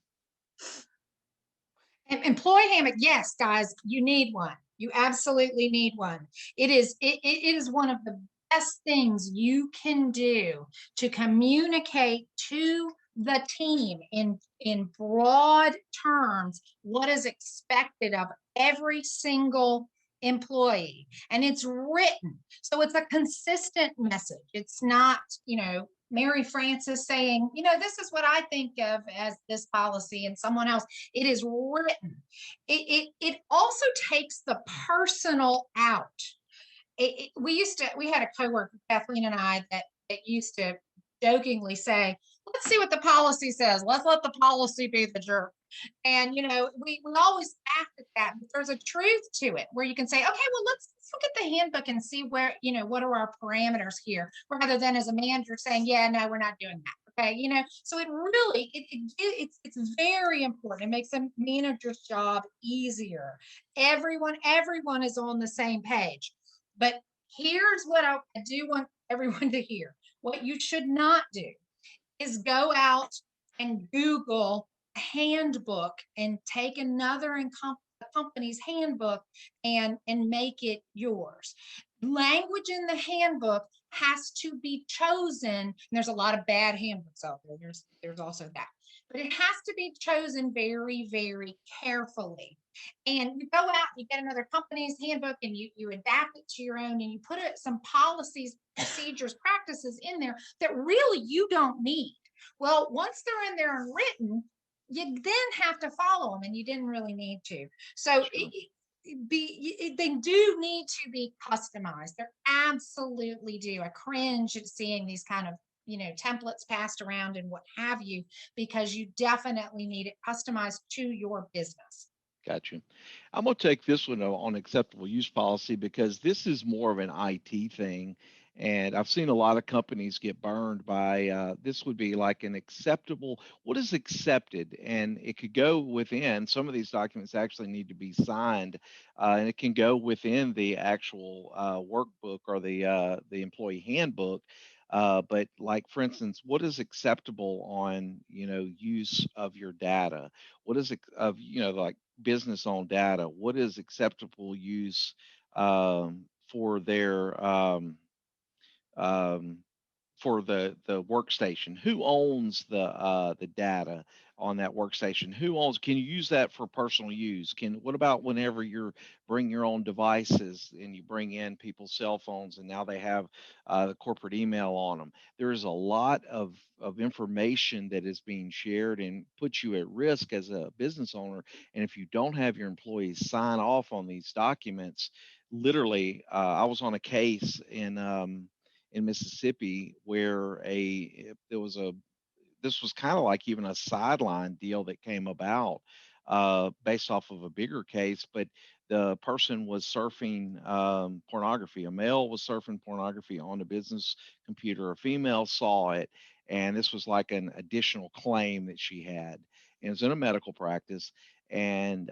Employee handbook, yes, guys, you need one. You absolutely need one. It is one of the best things you can do to communicate to the team in broad terms what is expected of every single employee, and it's written, so it's a consistent message. It's not Mary Frances saying, this is what I think of as this policy, and someone else. It is written. It also takes the personal out. We had a coworker, Kathleen and I, that used to jokingly say, let's see what the policy says. Let's let the policy be the jerk. And, we always laugh at that, but there's a truth to it where you can say, okay, well, let's look at the handbook and see where, what are our parameters here, rather than as a manager saying, yeah, no, we're not doing that. Okay. So it really, it's very important. It makes a manager's job easier. Everyone is on the same page. But here's what I do want everyone to hear. What you should not do is go out and Google handbook and take another company's handbook and make it yours. Language in the handbook has to be chosen. And there's a lot of bad handbooks out there. There's also that. But it has to be chosen very, very carefully. And you go out, you get another company's handbook, and you adapt it to your own, and you put some policies, procedures, practices in there that really you don't need. Well, once they're in there and written, you then have to follow them, and you didn't really need to. So sure. They do need to be customized. They absolutely do. I cringe at seeing these kind of templates passed around and what have you, because you definitely need it customized to your business. Gotcha. I'm going to take this one on acceptable use policy because this is more of an IT thing. And I've seen a lot of companies get burned by this would be like an acceptable, what is accepted? And it could go within, some of these documents actually need to be signed, and it can go within the actual workbook or the employee handbook. But like, for instance, what is acceptable on, use of your data? What is of, like business on data? What is acceptable use for their for the workstation? Who owns the data on that workstation? Who owns? Can you use that for personal use? What about whenever you're bring your own devices and you bring in people's cell phones and now they have the corporate email on them? There is a lot of information that is being shared and puts you at risk as a business owner. And if you don't have your employees sign off on these documents, literally, I was on a case in in Mississippi where this was kind of like even a sideline deal that came about based off of a bigger case, but the person was surfing pornography. A male was surfing pornography on the business computer. A female saw it, and this was like an additional claim that she had. And it was in a medical practice, and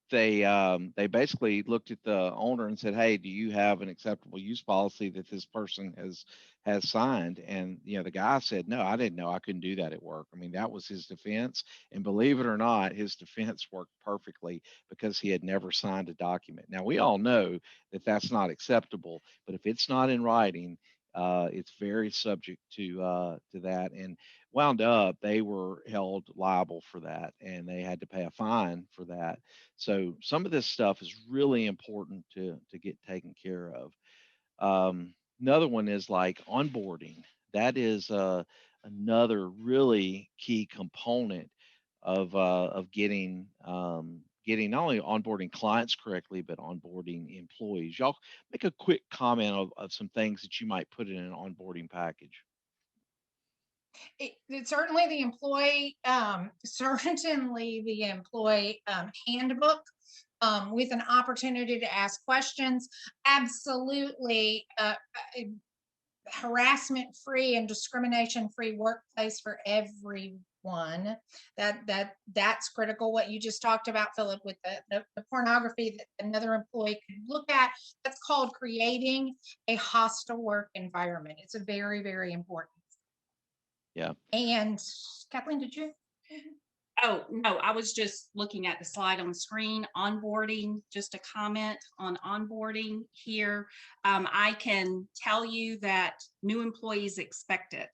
they basically looked at the owner and said, "Hey, do you have an acceptable use policy that this person has signed?" And the guy said, "No, I didn't know I couldn't do that at work." I mean, that was his defense, and believe it or not, his defense worked perfectly because he had never signed a document. Now we all know that that's not acceptable, but if it's not in writing, it's very subject to that. And wound up, they were held liable for that, and they had to pay a fine for that. So some of this stuff is really important to get taken care of. Another one is like onboarding. That is another really key component of getting not only onboarding clients correctly, but onboarding employees. Y'all make a quick comment of some things that you might put in an onboarding package. It's certainly the employee, handbook with an opportunity to ask questions. Absolutely, harassment-free and discrimination-free workplace for everyone. That's critical. What you just talked about, Phillip, with the pornography that another employee could look at, that's called creating a hostile work environment. It's a very, very important. Yeah. And Kathleen, did you? Oh, no, I was just looking at the slide on the screen. Onboarding, just a comment on onboarding here. I can tell you that new employees expect it.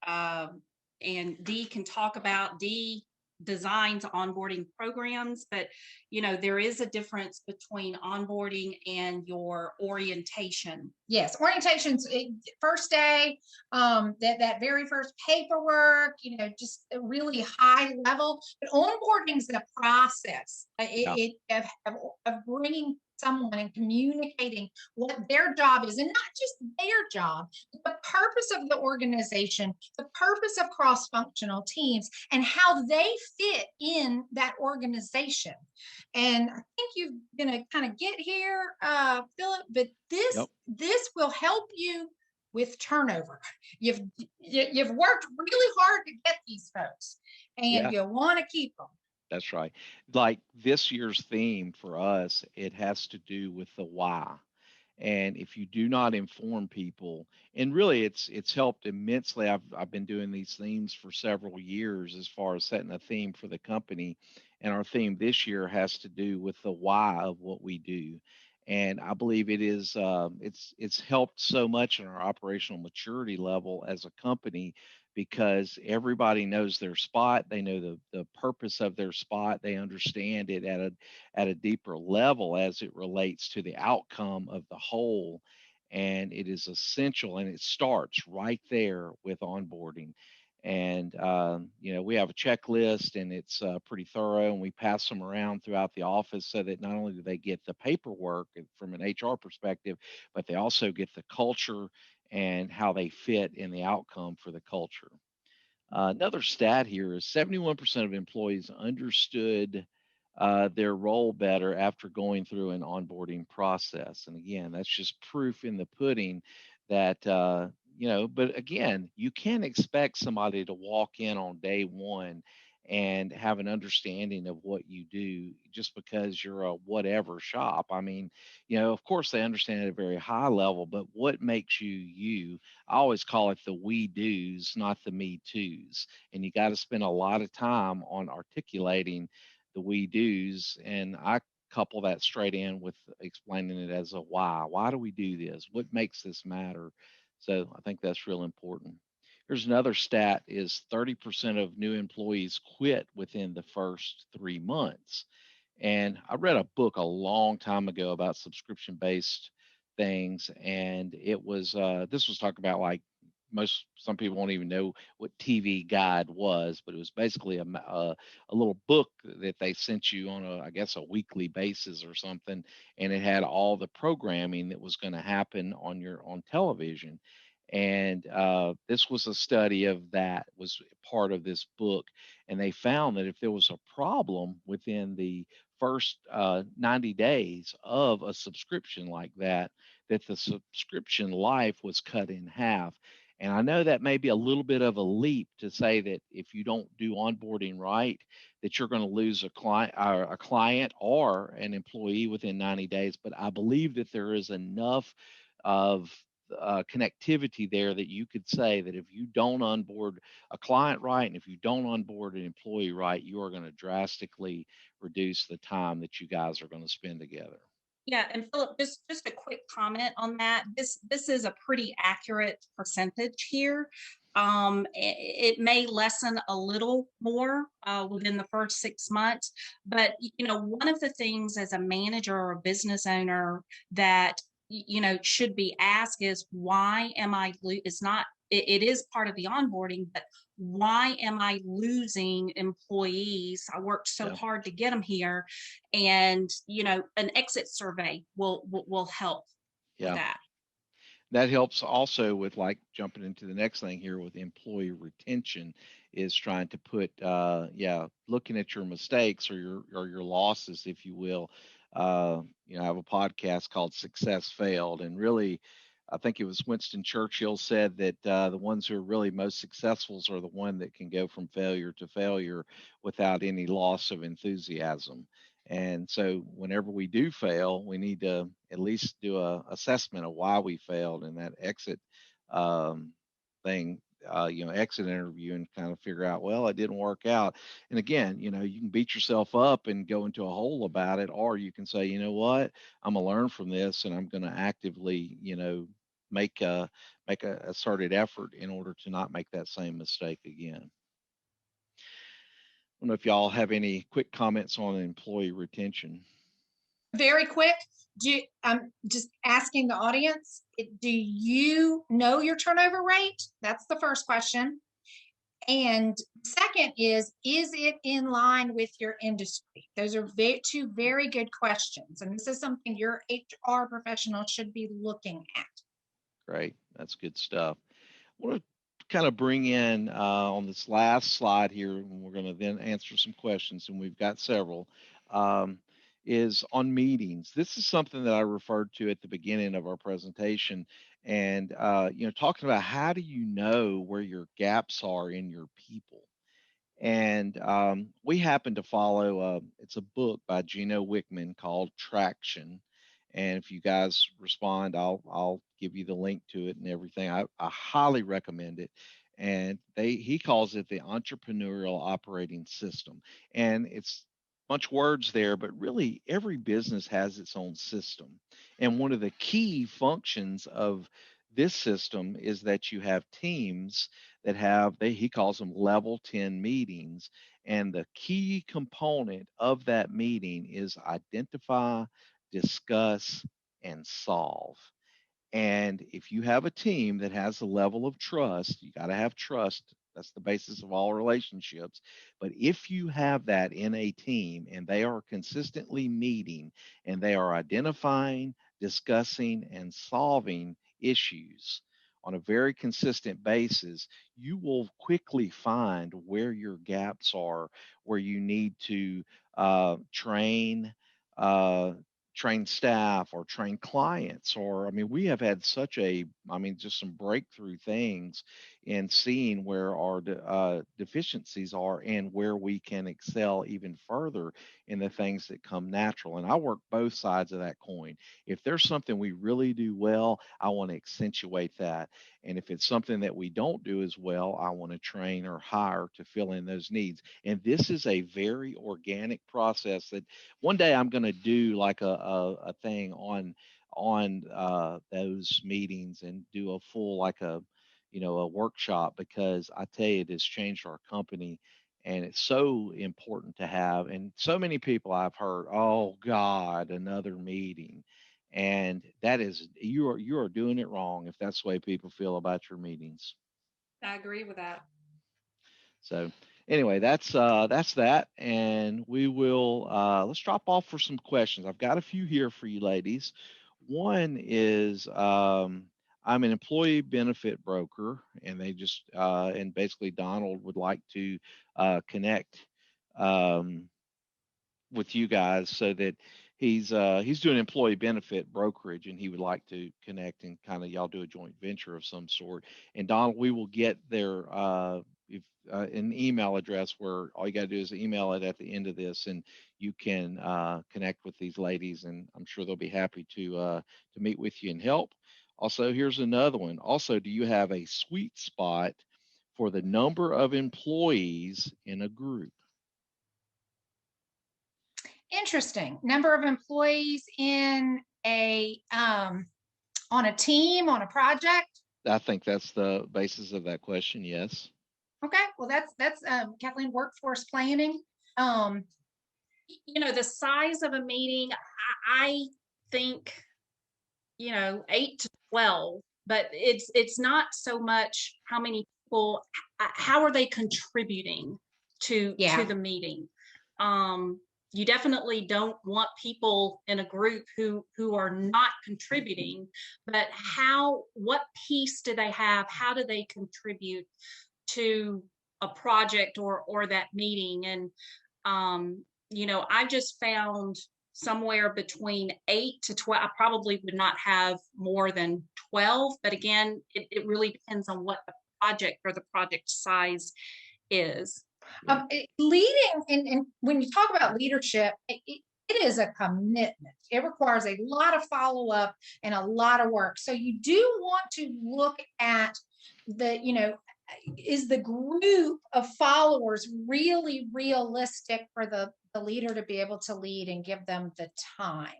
And Dee can talk about, Dee designs onboarding programs, but there is a difference between onboarding and your orientation. Yes, orientation's first day, that very first paperwork, just a really high level. But onboarding is a process of bringing someone and communicating what their job is, and not just their job, but the purpose of the organization, the purpose of cross-functional teams, and how they fit in that organization. And I think you're going to kind of get here, Phillip, but this will help you with turnover. You've worked really hard to get these folks, and you want to keep them. That's right. Like this year's theme for us, it has to do with the why. And if you do not inform people, and really it's helped immensely. I've been doing these themes for several years as far as setting a theme for the company. And our theme this year has to do with the why of what we do. And I believe it is it's helped so much in our operational maturity level as a company, because everybody knows their spot. They know the purpose of their spot. They understand it at a deeper level as it relates to the outcome of the whole. And it is essential, and it starts right there with onboarding. And we have a checklist, and it's pretty thorough, and we pass them around throughout the office so that not only do they get the paperwork from an HR perspective, but they also get the culture and how they fit in the outcome for the culture. Another stat here is 71% of employees understood their role better after going through an onboarding process. And again, that's just proof in the pudding that, but again, you can't expect somebody to walk in on day one and have an understanding of what you do just because you're a whatever shop. I mean, of course they understand at a very high level, but what makes you you? I always call it the we do's, not the me too's. And you got to spend a lot of time on articulating the we do's. And I couple that straight in with explaining it as a why. Why do we do this? What makes this matter? So I think that's real important. Here's another stat is 30% of new employees quit within the first 3 months. And I read a book a long time ago about subscription-based things, and it was this was talking about like some people won't even know what TV Guide was, but it was basically a little book that they sent you on I guess a weekly basis or something, and it had all the programming that was going to happen on television. And this was a study of that, was part of this book, and they found that if there was a problem within the first 90 days of a subscription like that, that the subscription life was cut in half. And I know that may be a little bit of a leap to say that if you don't do onboarding right, that you're going to lose a client or an employee within 90 days. But I believe that there is enough of connectivity there that you could say that if you don't onboard a client right, and if you don't onboard an employee right, you are going to drastically reduce the time that you guys are going to spend together. Yeah, and Philip, just a quick comment on that. This is a pretty accurate percentage here. It may lessen a little more within the first 6 months, but one of the things as a manager or a business owner that should be asked is, why am I it's not it is part of the onboarding, but why am I losing employees? I worked so hard to get them here, and an exit survey will help with that. That helps also with, like, jumping into the next thing here with employee retention, is trying to put looking at your mistakes or your losses, if you will. I have a podcast called Success Failed, and really, I think it was Winston Churchill said that the ones who are really most successful are the one that can go from failure to failure without any loss of enthusiasm. And so whenever we do fail, we need to at least do a assessment of why we failed, and that exit thing, exit interview, and kind of figure out, well, it didn't work out. And again, you can beat yourself up and go into a hole about it, or you can say, you know what, I'm gonna learn from this, and I'm gonna actively, make a asserted effort in order to not make that same mistake again. I don't know if y'all have any quick comments on employee retention. Very quick. I'm just asking the audience, do you know your turnover rate? That's the first question. And second is it in line with your industry? Those are two very good questions. And this is something your HR professional should be looking at. Great. That's good stuff. I want to kind of bring in on this last slide here, and we're going to then answer some questions, and we've got several, is on meetings. This is something that I referred to at the beginning of our presentation, and talking about how do you know where your gaps are in your people. And we happen to follow it's a book by Gino Wickman called Traction. And if you guys respond, I'll give you the link to it and everything. I highly recommend it. And he calls it the entrepreneurial operating system. And it's a bunch of words there, but really every business has its own system. And one of the key functions of this system is that you have teams that have, he calls them level 10 meetings. And the key component of that meeting is identify, discuss, and solve. And if you have a team that has a level of trust, you got to have trust. That's the basis of all relationships. But if you have that in a team and they are consistently meeting and they are identifying, discussing, and solving issues on a very consistent basis, you will quickly find where your gaps are, where you need to train staff or train clients. Or, I mean, we have had just some breakthrough things in seeing where our deficiencies are and where we can excel even further in the things that come natural. And I work both sides of that coin. If there's something we really do well, I want to accentuate that. And if it's something that we don't do as well, I want to train or hire to fill in those needs. And this is a very organic process that one day I'm going to do like a thing on those meetings and do a full, like a workshop, because I tell you, it has changed our company. And it's so important to have. And so many people I've heard, oh God, another meeting. And that is, you are doing it wrong if that's the way people feel about your meetings. I agree with that. So anyway, that's that, and we will let's drop off for some questions. I've got a few here for you ladies. One is I'm an employee benefit broker, and they just and basically Donald would like to connect with you guys so that he's doing employee benefit brokerage, and he would like to connect and kind of y'all do a joint venture of some sort. And Donald, we will get their if an email address where all you got to do is email it at the end of this, and you can connect with these ladies, and I'm sure they'll be happy to meet with you and help. Also, here's another one. Also, do you have a sweet spot for the number of employees in a group? Interesting. Number of employees in a on a team, on a project. I think that's the basis of that question. Yes. Okay. Well, that's Kathleen, workforce planning. You know, the size of a meeting, I think, you know, 8 to 12, but it's not so much how many people, how are they contributing to the meeting. You definitely don't want people in a group who are not contributing, but what piece do they have? How do they contribute to a project or that meeting? And you know, I just found somewhere between 8 to 12. I probably would not have more than 12, but again, it really depends on what the project or the project size is. Leading, and when you talk about leadership, it is a commitment. It requires a lot of follow-up and a lot of work. So you do want to look at the, you know, is the group of followers really realistic for the leader to be able to lead and give them the time?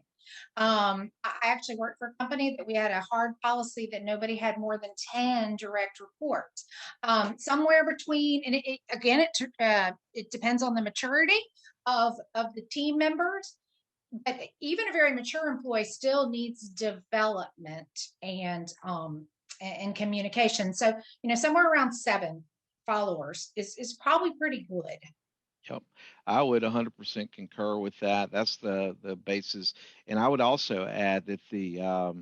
I actually worked for a company that we had a hard policy that nobody had more than 10 direct reports. Somewhere between, and it depends on the maturity of the team members, but even a very mature employee still needs development and communication. So, you know, somewhere around 7 followers is probably pretty good. Yep, I would 100% concur with that. That's the basis, and I would also add that the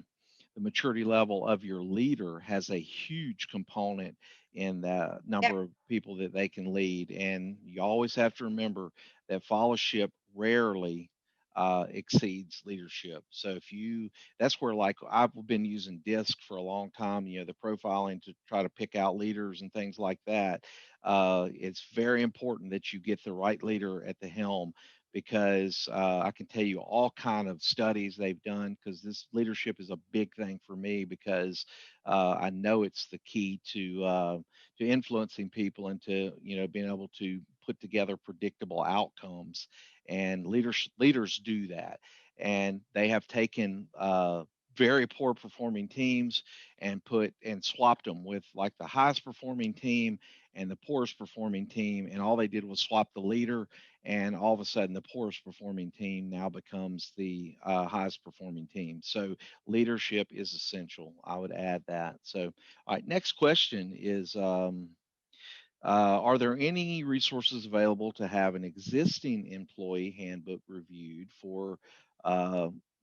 maturity level of your leader has a huge component in the number of people that they can lead. And you always have to remember that followership rarely exceeds leadership. So that's where, like, I've been using DISC for a long time, you know, the profiling to try to pick out leaders and things like that. It's very important that you get the right leader at the helm, because I can tell you all kind of studies they've done, because this leadership is a big thing for me, because I know it's the key to influencing people and to, you know, being able to put together predictable outcomes. And leaders do that, and they have taken very poor performing teams and swapped them with, like, the highest performing team and the poorest performing team, and all they did was swap the leader, and all of a sudden the poorest performing team now becomes the highest performing team. So leadership is essential. I would add that. So, all right, next question is, are there any resources available to have an existing employee handbook reviewed for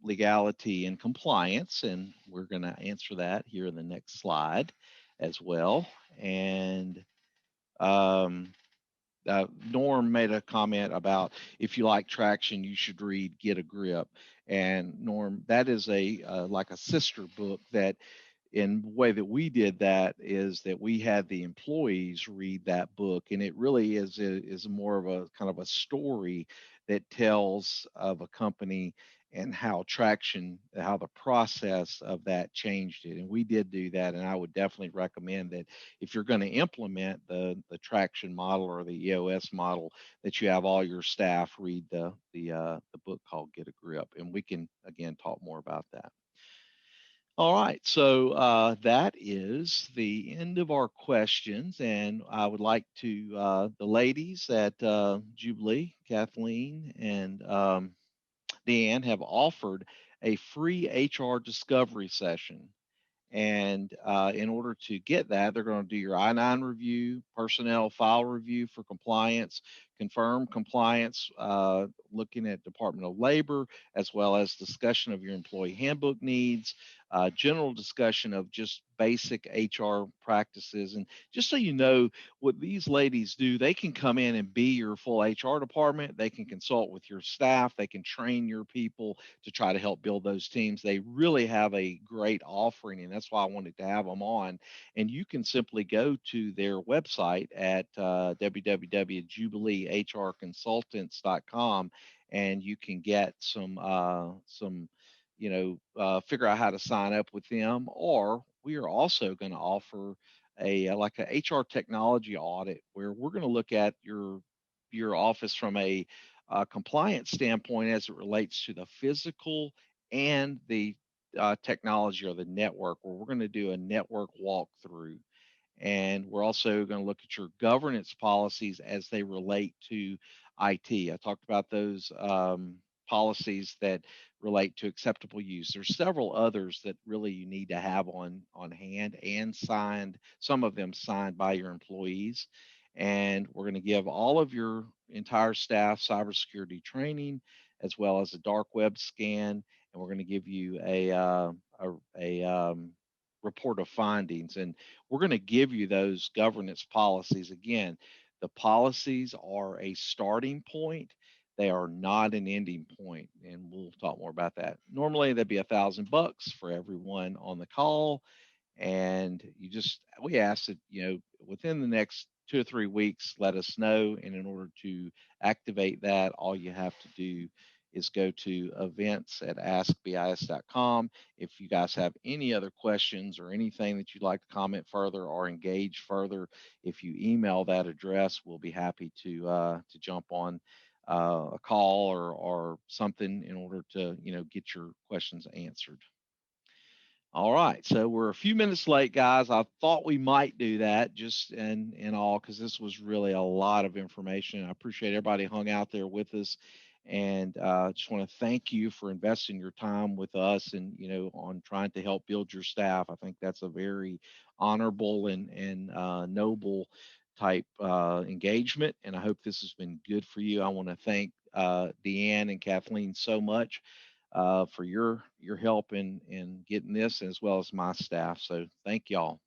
legality and compliance? And we're going to answer that here in the next slide as well. And Norm made a comment about, if you like traction, you should read Get a Grip. And Norm, that is like a sister book that, in the way that we did that, is that we had the employees read that book, and it really is more of a kind of a story that tells of a company and how the process of that changed it. And we did do that, and I would definitely recommend that if you're going to implement the traction model or the EOS model, that you have all your staff read the book called Get a Grip, and we can again talk more about that. All right, so that is the end of our questions, and I would like to, the ladies at Jubilee, Kathleen and Deanne, have offered a free HR discovery session. And in order to get that, they're going to do your I-9 review, personnel file review for compliance, confirm compliance, looking at Department of Labor, as well as discussion of your employee handbook needs, general discussion of just basic HR practices. And just so you know, what these ladies do, they can come in and be your full HR department. They can consult with your staff. They can train your people to try to help build those teams. They really have a great offering, and that's why I wanted to have them on. And you can simply go to their website at www.jubileehrconsultants.com, and you can get some figure out how to sign up with them. Or we are also going to offer a HR technology audit, where we're going to look at your office from a compliance standpoint as it relates to the physical and the technology or the network, where we're going to do a network walkthrough. And we're also going to look at your governance policies as they relate to IT. I talked about those policies that relate to acceptable use. There's several others that really you need to have on hand and signed, some of them signed by your employees. And we're going to give all of your entire staff cybersecurity training, as well as a dark web scan. And we're going to give you a report of findings. And we're going to give you those governance policies. Again, the policies are a starting point. They are not an ending point, and we'll talk more about that. Normally, that'd be $1,000 for everyone on the call, and we ask that within the next 2 or 3 weeks, let us know. And in order to activate that, all you have to do is go to events@askbis.com. If you guys have any other questions or anything that you'd like to comment further or engage further, if you email that address, we'll be happy to jump on a call or something in order to get your questions answered. All right, so we're a few minutes late, guys. I thought we might do that just in all, because this was really a lot of information. I appreciate everybody hung out there with us, and just want to thank you for investing your time with us and on trying to help build your staff. I think that's a very honorable and noble type engagement, and I hope this has been good for you. I want to thank Deanne and Kathleen so much for your help in getting this, as well as my staff. So thank y'all.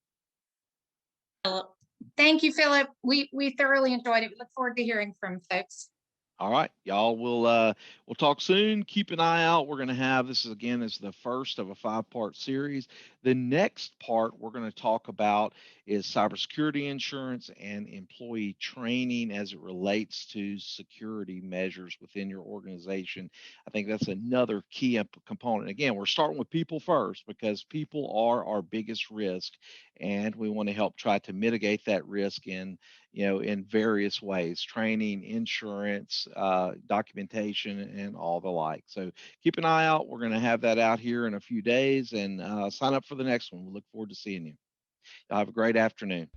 Thank you, Philip. We thoroughly enjoyed it. We look forward to hearing from folks. All right, y'all. We'll talk soon. Keep an eye out. We're going to have this is the first of a 5-part series. The next part we're going to talk about is cybersecurity insurance and employee training as it relates to security measures within your organization. I think that's another key component. Again, we're starting with people first, because people are our biggest risk, and we want to help try to mitigate that risk in various ways: training, insurance, documentation, and all the like. So keep an eye out. We're going to have that out here in a few days, and sign up for the next one. We look forward to seeing you. Have a great afternoon.